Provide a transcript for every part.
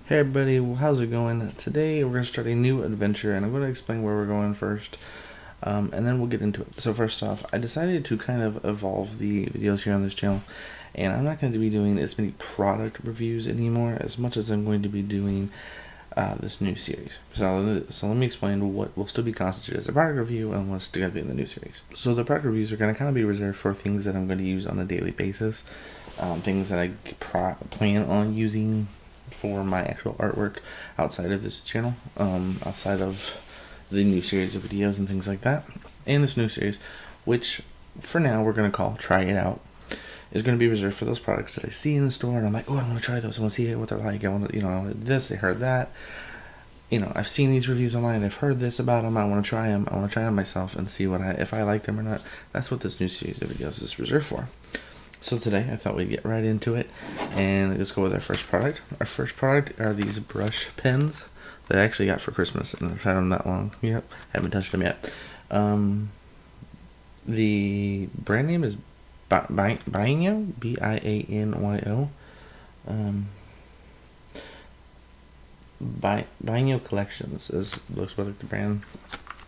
Hey everybody, well, how's it going? Today we're going to start a new adventure and I'm going to explain where we're going first, and then we'll get into it. So first off, I decided to kind of evolve the videos here on this channel, and I'm not going to be doing as many product reviews anymore as much as I'm going to be doing this new series. So let me explain what will still be constituted as a product review and what's going to be in the new series. So the product reviews are going to kind of be reserved for things that I'm going to use on a daily basis, things that I plan on using for my actual artwork outside of this channel, outside of the new series of videos and things like that. And this new series, which for now we're going to call Try It Out, is going to be reserved for those products that I see in the store and I'm like, oh, I want to try those, I want to see what they're like, I want to, I want this, I heard that, I've seen these reviews online, I've heard this about them, I want to try them myself and see if I like them or not. That's what this new series of videos is reserved for. So today I thought we'd get right into it and let's go with our first product. Our first product are these brush pens that I actually got for Christmas, and I've had them that long. Yep, haven't touched them yet. The brand name is Bianyo, Bianyo. Bianyo Collections looks like the brand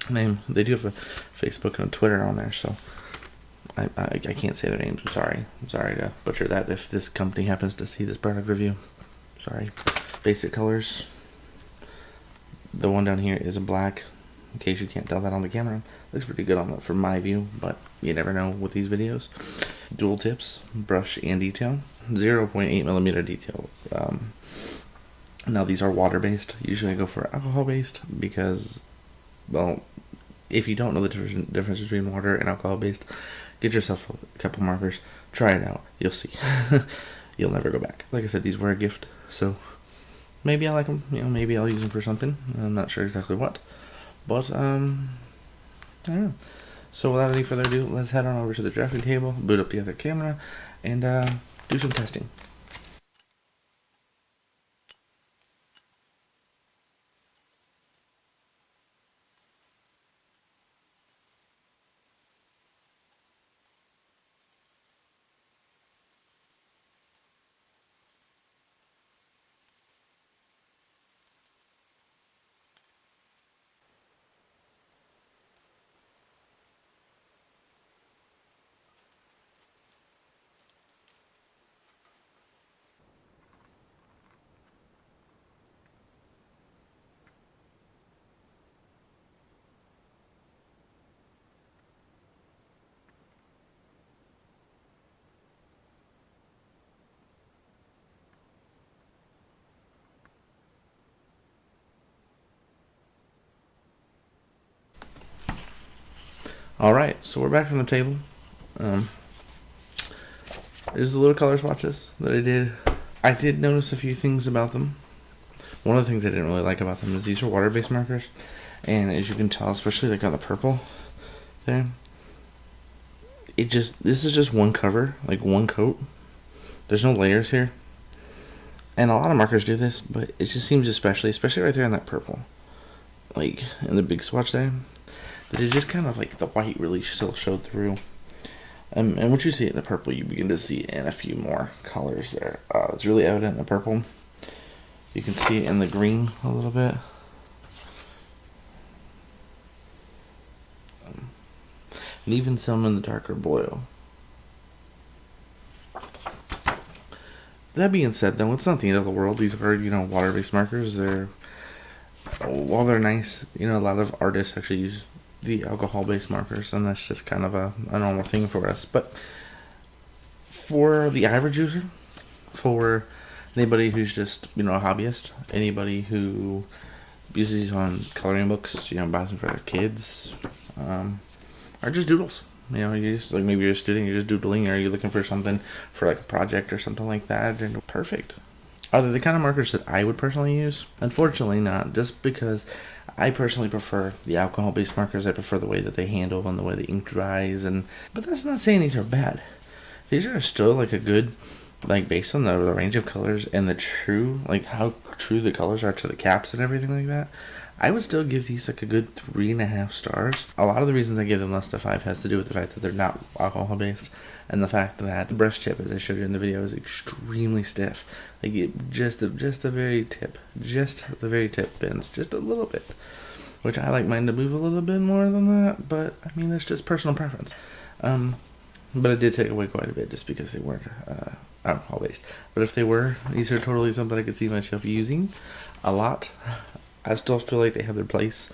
name. They do have a Facebook and a Twitter on there, so I can't say their names. I'm sorry to butcher that if this company happens to see this product review. Sorry. Basic colors. The one down here is a black, in case you can't tell that on the camera. Looks pretty good on from my view, but you never know with these videos. Dual tips, brush and detail. 0.8mm detail. Now these are water based. Usually I go for alcohol based because, well, if you don't know the difference between water and alcohol based, get yourself a couple markers, try it out, you'll see. You'll never go back. Like I said, these were a gift, so maybe I like them, maybe I'll use them for something. I'm not sure exactly what, but I don't know. So without any further ado, let's head on over to the drafting table, boot up the other camera, and do some testing. Alright, so we're back from the table. There's the little color swatches that I did. I did notice a few things about them. One of the things I didn't really like about them is these are water-based markers, and as you can tell, especially like on the purple there, this is just one cover, like one coat. There's no layers here, and a lot of markers do this, but it just seems especially right there in that purple, like in the big swatch there, that it just kind of like the white really still showed through. And once you see it in the purple, you begin to see it in a few more colors there. It's really evident in the purple. You can see it in the green a little bit. And even some in the darker blue. That being said, though, it's not the end of the world. These are, water-based markers. While they're nice, a lot of artists actually use the alcohol-based markers, and that's just kind of a normal thing for us. But for the average user, for anybody who's just, a hobbyist, anybody who uses these on coloring books, buys them for their kids, or just doodles. You just, like, maybe you're a student, you're just doodling, or you're looking for something for like a project or something like that, and perfect. Are they the kind of markers that I would personally use? Unfortunately not, just because I personally prefer the alcohol-based markers. I prefer the way that they handle and the way the ink dries, but that's not saying these are bad. These are still like a good, like, based on the range of colors and the true, like how true the colors are to the caps and everything like that. I would still give these like a good 3.5 stars. A lot of the reasons I give them less than 5 has to do with the fact that they're not alcohol based, and the fact that the brush tip, as I showed you in the video, is extremely stiff. Like just the very tip bends just a little bit, which I like mine to move a little bit more than that. But I mean, that's just personal preference. But it did take away quite a bit just because they weren't alcohol based. But if they were, these are totally something I could see myself using a lot. I still feel like they have their place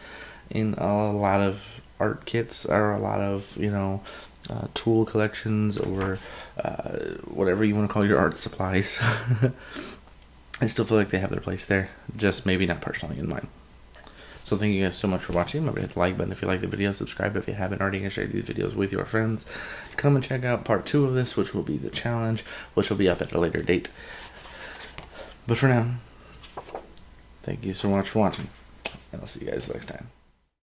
in a lot of art kits, or a lot of, you know, tool collections, or whatever you want to call your art supplies. I still feel like they have their place there, just maybe not personally in mine. So thank you guys so much for watching. Remember to hit the like button if you like the video, subscribe if you haven't already, and share these videos with your friends. Come and check out part 2 of this, which will be the challenge, which will be up at a later date. But for now, thank you so much for watching, and I'll see you guys next time.